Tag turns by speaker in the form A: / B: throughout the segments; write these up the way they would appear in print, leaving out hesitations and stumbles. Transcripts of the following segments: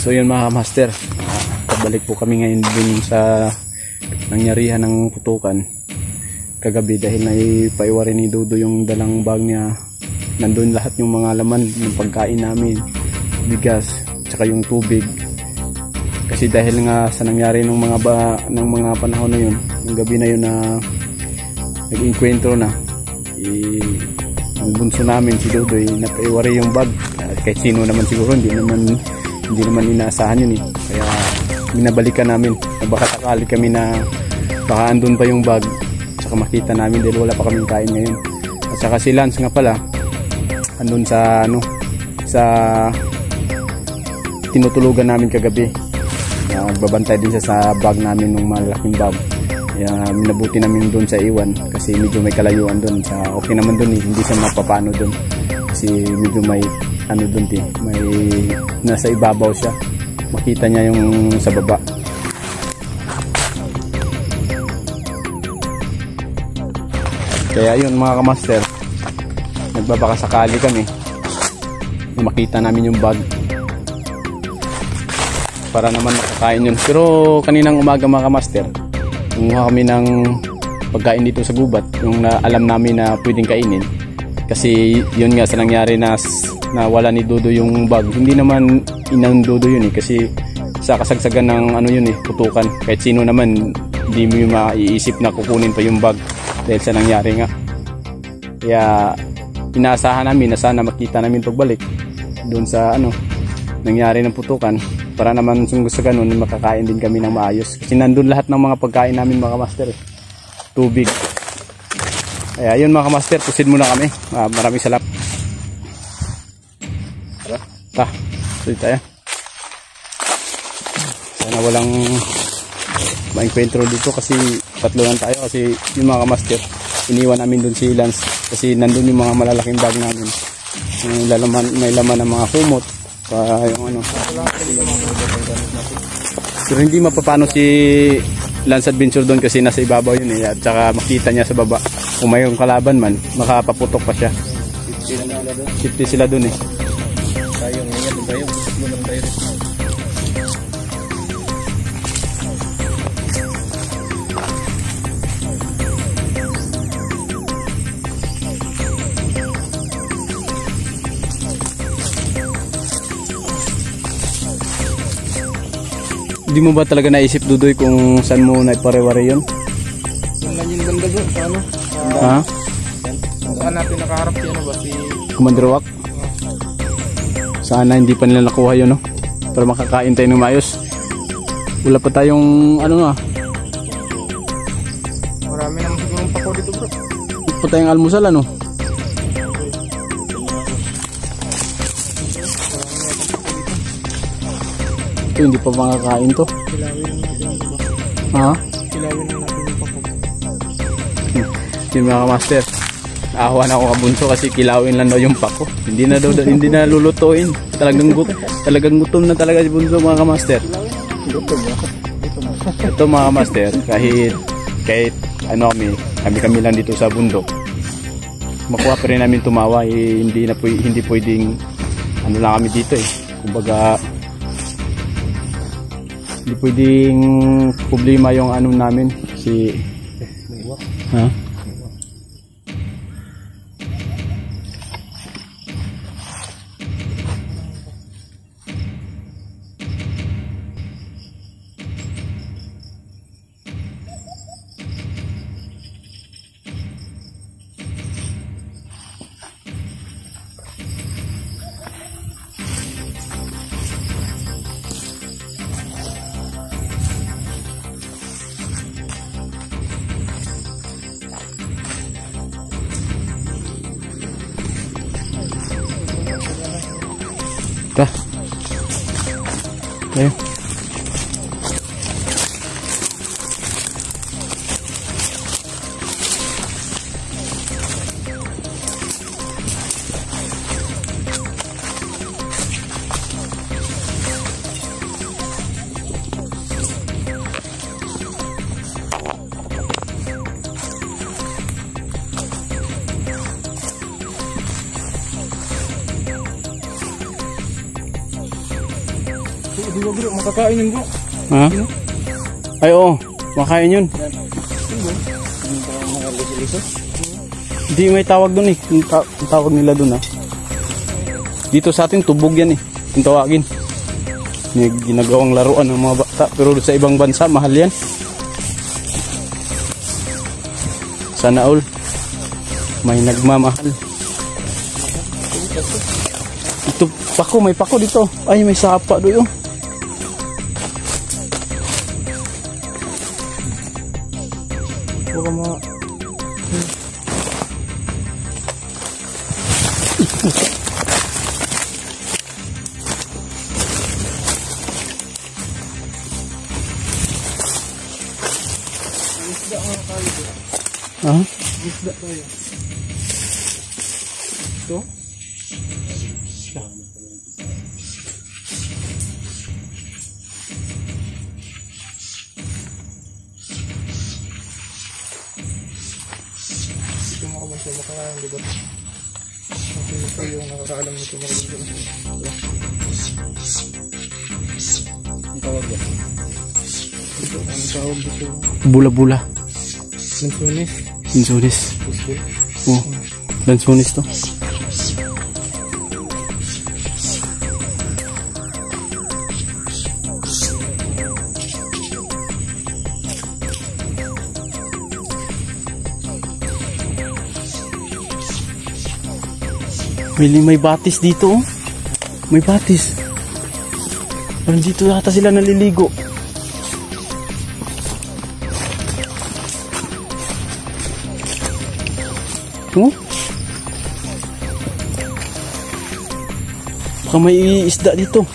A: So yun mga master, pabalik po kami ngayon dun sa nangyarihan ng putukan kagabi dahil naipaiwari ni Dodo yung dalang bag niya. Nandun lahat yung mga laman ng pagkain namin, bigas, tsaka yung tubig. Kasi dahil nga sa nangyari ng mga panahon na yun, yung gabi na yun na nag-enkwentro na, ang bunso namin si Dodo napaiwari yung bag. Kahit sino naman siguro, hindi naman inaasahan yun eh. Kaya binabalikan namin na baka sakali kami na baka andun pa yung bag, tsaka makita namin dahil wala pa kaming kain ngayon. At saka si Lance nga pala andun sa tinutulugan namin kagabi. Nagbabantay din siya sa bag namin ng malaking bag. Kaya minabuti namin doon sa iwan kasi medyo may kalayuan doon. Okay naman doon eh, hindi siya mapapano doon kasi medyo may doon may nasa ibabaw siya, makita niya yung sa baba. Kaya yun mga kamaster, nagbabakasakali kami na makita namin yung bag para naman makakain yun. Pero kaninang umaga mga kamaster, kumuha kami ng pagkain dito sa gubat, yung alam namin na pwedeng kainin. Kasi yun nga sa nangyari na wala ni Dodo yung bag. Hindi naman inang Dodo yun eh, kasi sa kasagsagan ng yun eh, putukan. Kahit sino naman hindi mo yung maiisip na kukunin pa yung bag dahil sa nangyari nga. Kaya inaasahan namin na sana makita namin pagbalik doon sa nangyari ng putukan, para naman kung gusto ganun makakain din kami ng maayos. Kasi nandun lahat ng mga pagkain namin mga master eh. Tubig. Kaya yun mga master, pusid muna kami. Maraming salamat. Pusid tayo. Sana walang ma-encuentro dito kasi tatlo lang tayo. Kasi yung mga master, iniwan namin dun si Lance kasi nandun yung mga malalaking bag namin. May laman ng mga kumot. Yung pero hindi mapapano si Lance Adventure doon kasi nasa ibabaw yun eh, at saka makita niya sa baba. Kung mayroong kalaban man, makapaputok pa siya. 50 sila doon eh. Sayang ngayon, tayo munang tayo. Hindi mo ba talaga naisip, Dudoy, kung saan mo naiparewari yun?
B: Yung lang yung banda doon, sa
A: Ha?
B: Saan natin nakaharap si
A: Commander Wak? Sana hindi pa nila nakuha yun, no? Para makakain tayo ng maayos. Wala pa tayong,
B: Marami naman sigurong pako dito, bro.
A: Wala pa tayong almusal, Ito, hindi pa makakain to.
B: Kilawin lang natin yung baba.
A: Ha?
B: Kilawin lang natin yung pako.
A: Yung mga master, naawa na ako kabunso kasi kilawin lang daw yung pako. Hindi na lulutuin. Talagang gutom na talaga si bunso mga master. Ito mga master, kahit kami lang dito sa bundok, makuha pa rin namin tumawa hindi pwedeng lang kami dito eh. Kumbaga hindi pwedeng problema yung namin si ha? Dah. Ayo.
B: bro, makakain yun bro.
A: Ha? Ay oo, makain yun. Hindi may tawag dun eh. Yung tawag nila dun ha. Dito sa atin tubog yan eh. Yung tawagin. May ginagawang laruan ng mga bata. Pero sa ibang bansa mahal yan. Sana all may nagmamahal. Ito pako, may pako dito. Ay, may sapa doon.
B: Baka mga...
A: Ha?
B: Isda tayo. Ito? Ito mga kabansa, makakain diba? Kasi ito yung nakakaalam nito mga kabansa. Ang tawag ba? Ito, ang tawag dito.
A: Bula-bula.
B: Lansunis.
A: Lansunis. Oh, lansunis to. May batis dito oh. May batis. Parang dito yata sila naliligo. Oh? Baka may isda dito.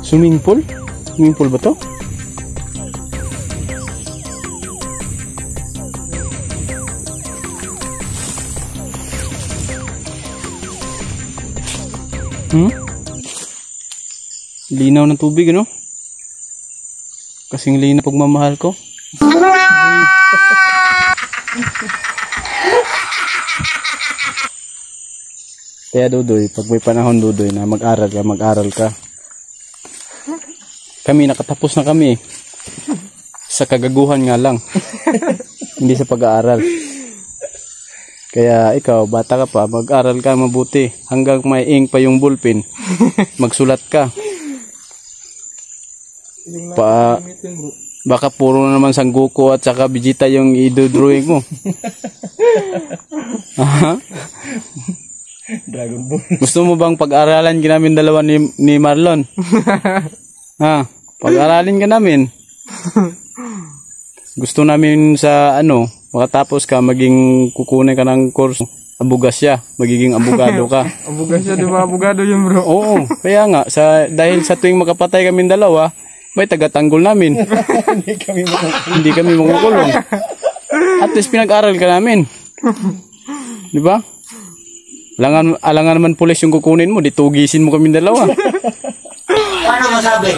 A: Swimming pool? Swimming pool ba to? Linaw ng tubig, ano? Kasing linaw pagmamahal ko. Kaya Dudoy, pag may panahon Dudoy na mag-aral ka. Kami nakatapos na kami. Sa kagaguhan nga lang. Hindi sa pag-aaral. Kaya ikaw, bata ka pa, mag-aral ka mabuti. Hanggang may ink pa yung ballpen. Magsulat ka. Baka puro na naman Sangoku at saka Vegeta yung i-drawing mo. Aha.
B: Dragon Ball.
A: Gusto mo bang pag-aralan ka namin dalawa ni Marlon? Ha? Pag-aralin ka namin. Gusto namin sa ano, makatapos ka, maging kukunin ka ng course. Abugasya, magiging abogado ka.
B: Abugasya, di ba? Abogado yun bro.
A: Oo, kaya nga, dahil sa tuwing makapatay kami dalawa, may taga-tanggol namin. Hindi kami makukulong. At least pinag-aral ka namin. Di ba? Alangan naman pulis yung kukunin mo, ditugisin mo kami dalawa.
C: Paano masabi?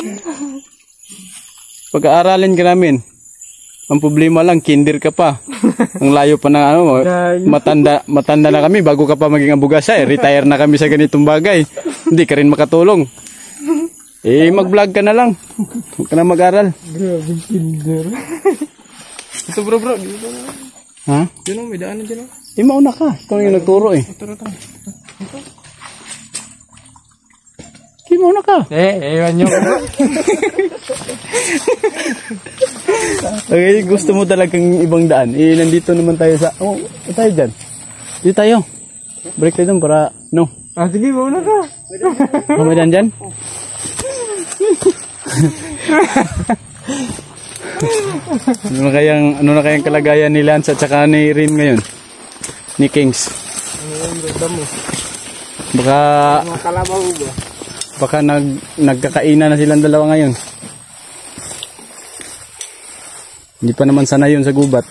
A: Pag-aaralin ka namin. Ang problema lang, kinder ka pa. Ang layo pa na ano, matanda na kami bago ka pa maging abugasya. Retire na kami sa ganitong bagay. Hindi ka rin makatulong. Mag-vlog ka na lang. Huwag ka na mag-aral.
B: Grabe, kinder. Ito bro. Dito na.
A: Ha?
B: Yun o, may daanan dyan o.
A: Mauna ka. Ikaw yung nagturo eh.
B: Ito.
A: Mauna ka.
B: Ewan nyo bro.
A: Okay, gusto mo talagang ibang daan. Nandito naman tayo sa... Oh, tayo dyan. Dito tayo. Break tayo dun para... No.
B: Sige, mauna ka.
A: May daan dyan? Ano na kayang kalagayan ni Lance at saka ni Rin ngayon? Ni Kings.
B: Ano yung ganda mo?
A: Baka...
B: Mga kalabaw ba?
A: Baka nagkakaina na silang dalawa ngayon. Hindi pa naman sana yun sa gubat.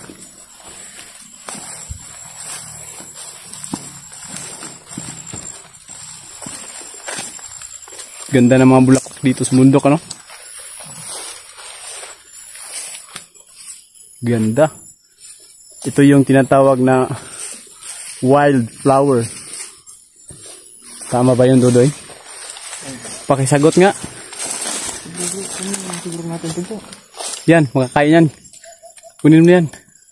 A: Ganda ng mga bulaklak dito sa bundok, ano? Ganda. Ito yung tinatawag na wildflower. Tama ba yun, Dudoy? Pakisagot nga.
B: Siguro natin ito po.
A: Yan, makakain yan. Kunin mo yan.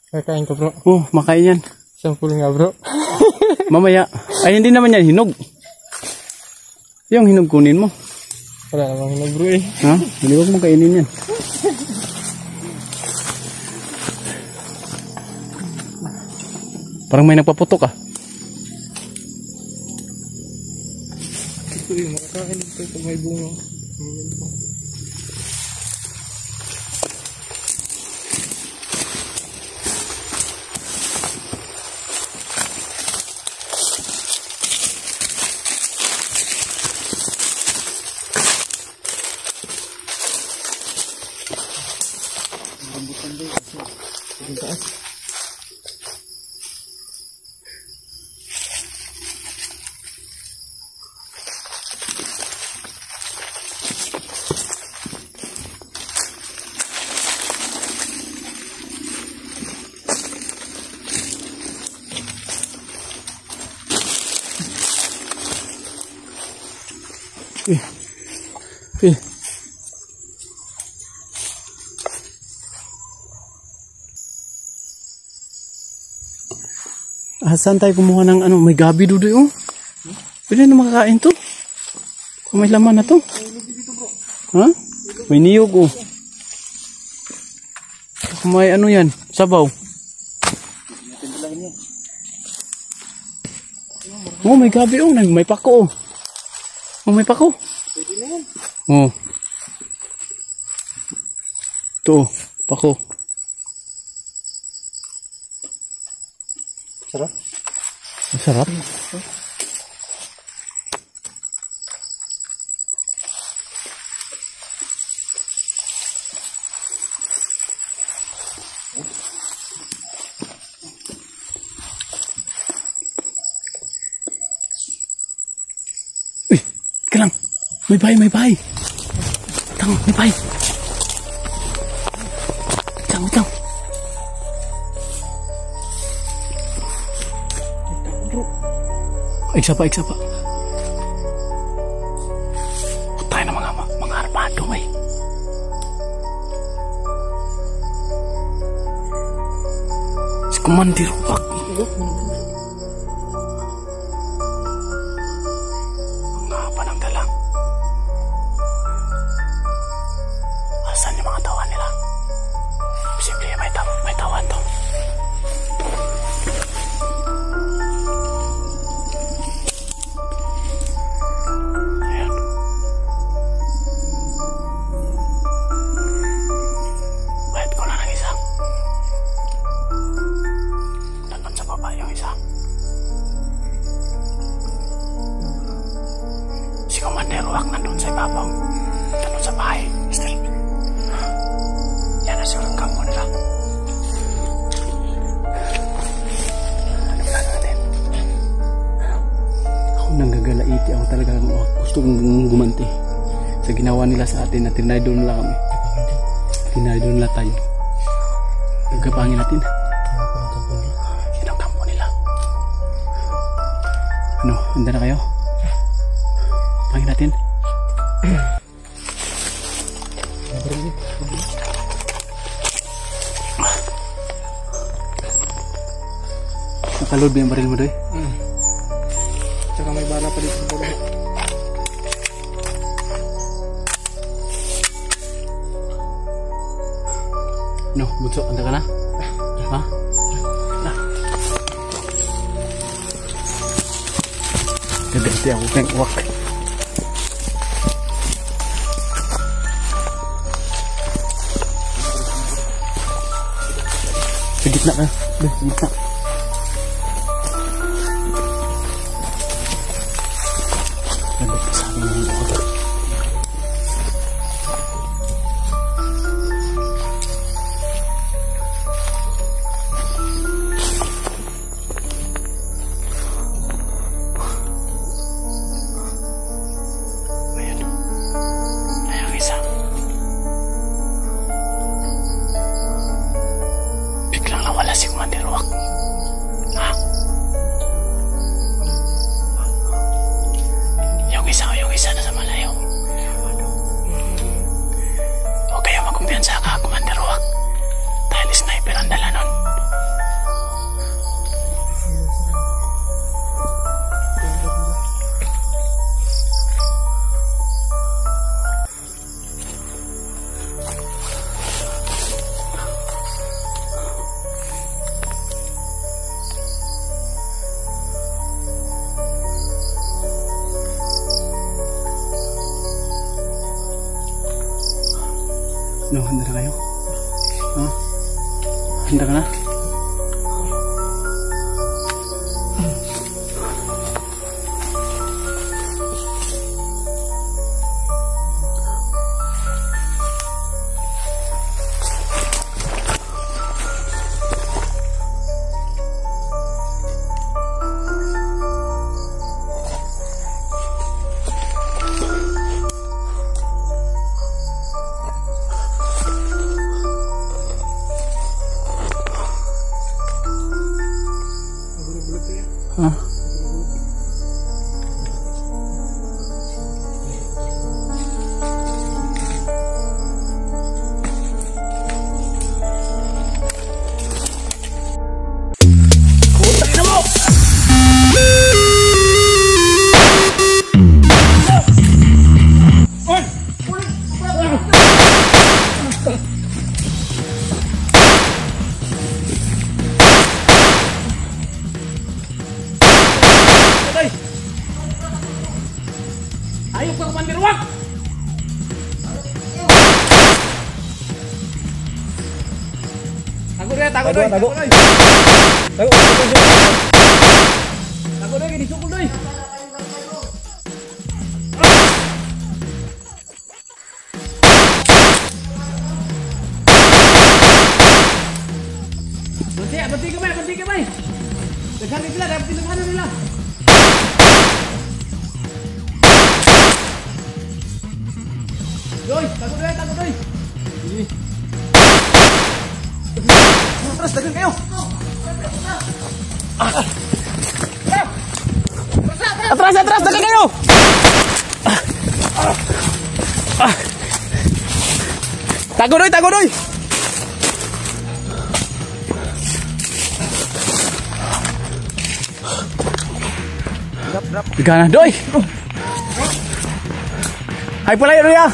B: Kakain ko bro.
A: Oh, makain yan.
B: Sampul nga bro.
A: Mamaya. Ay, hindi naman yan hinog. Yung hinog kunin mo.
B: Wala namang hinog bro eh.
A: Ha? Hindi wag mo kainin yan. Parang may nagpaputok ah.
B: Ito eh, makakain ito pag may bunga.
A: Eh. Saan tayo kumuha ng ano? May gabi Dudoy oh. Pwede na makakain to. Kung may laman na to. Ha? May niyog oh. Kung may ano yan? Sabaw. Oh, may gabi oh. May pako oh. Oh, may pako.
B: Pwede na yan.
A: Oh. Ito, pako.
B: Sarap.
A: Masarap. Uy, ka lang. May bahay, may bahay. Tang, may bahay. Tang, tang. Isa pa, isa pa. Tayo na mga armado, may. Si Commander Wak. Ang haba ng dalang. Asan yung mga tawan nila? Simple, may tawan to. Si Commander Wak nandun sa ibabaw. Nandun sa bahay. Still. Yan na siguro ang kampo nila. Ano ba natin? Ako nanggagalaiti. Ako talaga gusto kong gumanti. Sa ginawa nila sa atin na tinaydo nila kami. Tinaydo nila tayo. Nagkapangin natin. Yan ang kampo nila. Ano? Handa na kayo? Pangin natin. Nakaload ba yung baril mo doy?
B: Tsaka may bala pa dito sa bolo.
A: No, bunso, anda ka na? Ha? Na. Gagati ako kayong uwak. Sa gitna ka. Sa gitna. Ganda pa sa akin yung uwak. Biglang nawala si Commander Wak. No, handa na kayo? No? Handa ka na?
B: Ayo ke Mandirwak. Takut deh, takut deh. Takut deh, disukul deh. Berhenti ke bay. Dekat ni lah, dapat mana ni lah. Doi, takut doi. Ini. Terus dagang kayo. Atras dagang kayo. Takut doi.
A: Gana doi. Hai pula ya.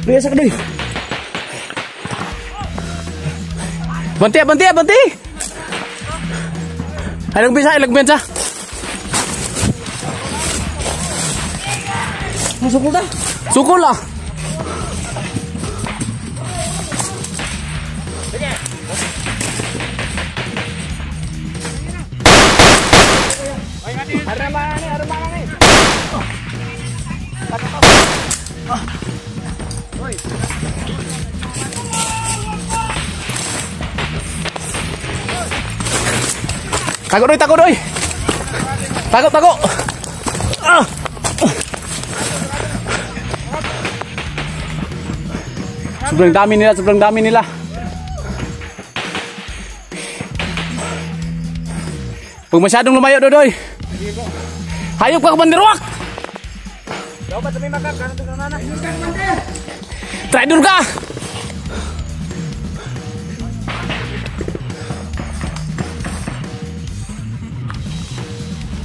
A: Biasa doi. Banti. Ilang bisa. Sukul lah. Ada mana nih? Takut doi. Takut. Sebelang dami nila. Pag masyadong lumayo doi. Hayop ka Mandirwak.
B: Dapat may makak kan ito na.
A: Traidor ka.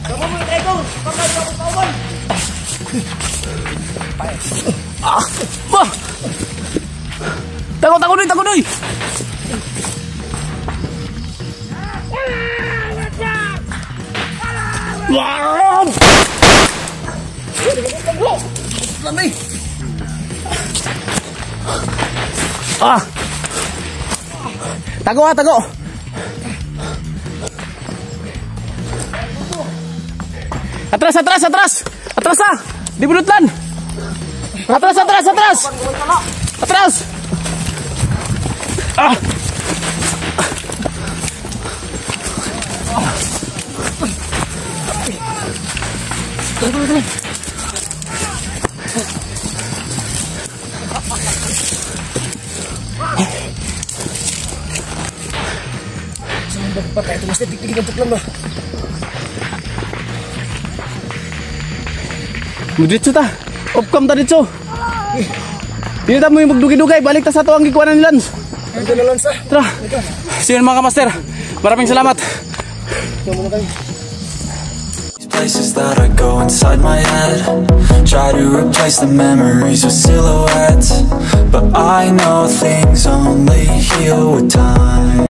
B: Kamu mo ego, pakai kawan.
A: Takut doi. Wow. Takut. Atras ah. Di bulutlan. Atras.
B: Pakai itu mesti tinggi untuk lembah.
A: Mudritso ta. Opcom ta ditso. Dili ta mo yung magdugi-dugay, balik ta sa ato ang gikuanan ni Lance.
B: Ito na Lance.
A: Tara. See you mga master. Maraming salamat.
D: Places that I go inside my head, try to replace the memories with silhouettes, but I know things only heal with time.